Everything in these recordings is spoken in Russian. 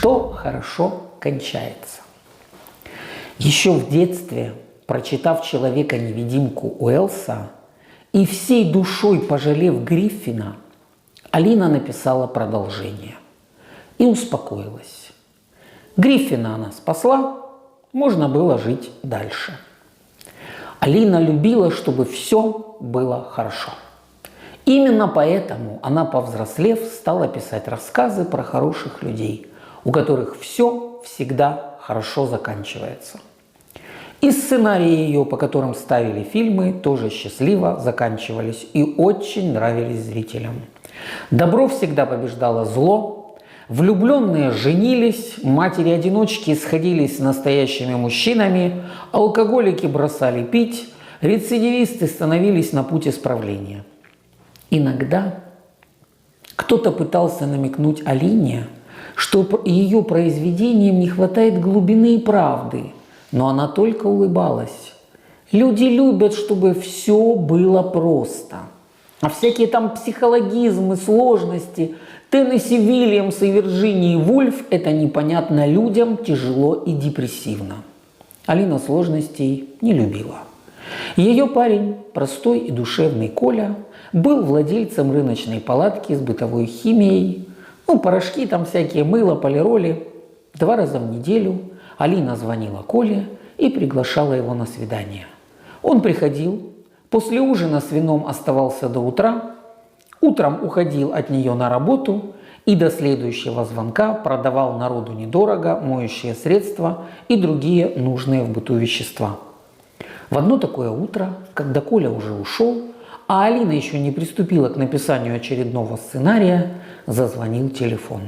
что хорошо кончается. Еще в детстве, прочитав «Человека-невидимку» Уэллса и всей душой пожалев Гриффина, Алина написала продолжение и успокоилась. Гриффина она спасла, можно было жить дальше. Алина любила, чтобы все было хорошо. Именно поэтому она, повзрослев, стала писать рассказы про хороших людей, у которых все всегда хорошо заканчивается. И сценарии ее, по которым ставили фильмы, тоже счастливо заканчивались и очень нравились зрителям. Добро всегда побеждало зло, влюбленные женились, матери-одиночки сходились с настоящими мужчинами, алкоголики бросали пить, рецидивисты становились на путь исправления. Иногда кто-то пытался намекнуть Алине, что ее произведениям не хватает глубины и правды, но она только улыбалась. Люди любят, чтобы все было просто. А всякие там психологизмы, сложности, Теннесси Вильямс и Вирджинии Вульф – это непонятно людям, тяжело и депрессивно. Алина сложностей не любила. Ее парень, простой и душевный Коля, был владельцем рыночной палатки с бытовой химией. Порошки там всякие, мыло, полироли. 2 раза в неделю Алина звонила Коле и приглашала его на свидание. Он приходил, после ужина с вином оставался до утра, утром уходил от нее на работу и до следующего звонка продавал народу недорого моющие средства и другие нужные в быту вещества. В одно такое утро, когда Коля уже ушел, а Алина еще не приступила к написанию очередного сценария, зазвонил телефон.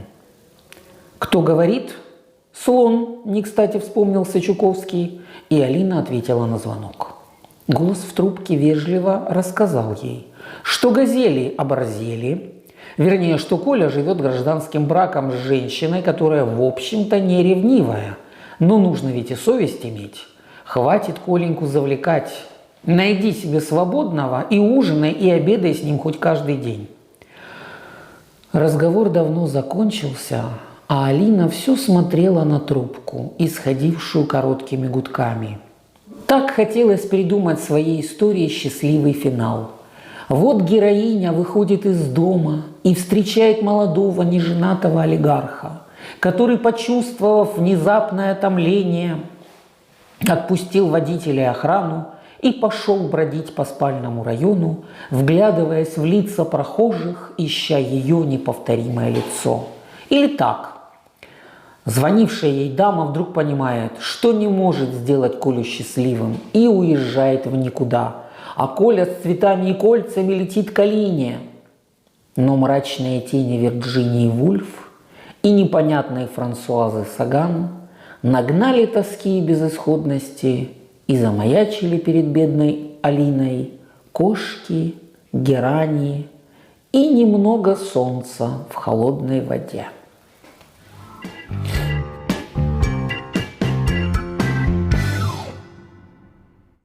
«Кто говорит?» «Слон», не кстати вспомнился Чуковский, и Алина ответила на звонок. Голос в трубке вежливо рассказал ей, что газели оборзели, вернее, что Коля живет гражданским браком с женщиной, которая, в общем-то, не ревнивая, но нужно ведь и совесть иметь. Хватит Коленьку завлекать. Найди себе свободного и ужинай, и обедай с ним хоть каждый день. Разговор давно закончился, а Алина все смотрела на трубку, исходившую короткими гудками. Так хотелось придумать своей истории счастливый финал. Вот героиня выходит из дома и встречает молодого неженатого олигарха, который, почувствовав внезапное томление, отпустил водителя и охрану и пошел бродить по спальному району, вглядываясь в лица прохожих, ища ее неповторимое лицо. Или так. Звонившая ей дама вдруг понимает, что не может сделать Колю счастливым, и уезжает в никуда. А Коля с цветами и кольцами летит к Алине. Но мрачные тени Вирджинии Вульф и непонятной Франсуазы Саган нагнали тоски и безысходности и замаячили перед бедной Алиной кошки, герани и немного солнца в холодной воде.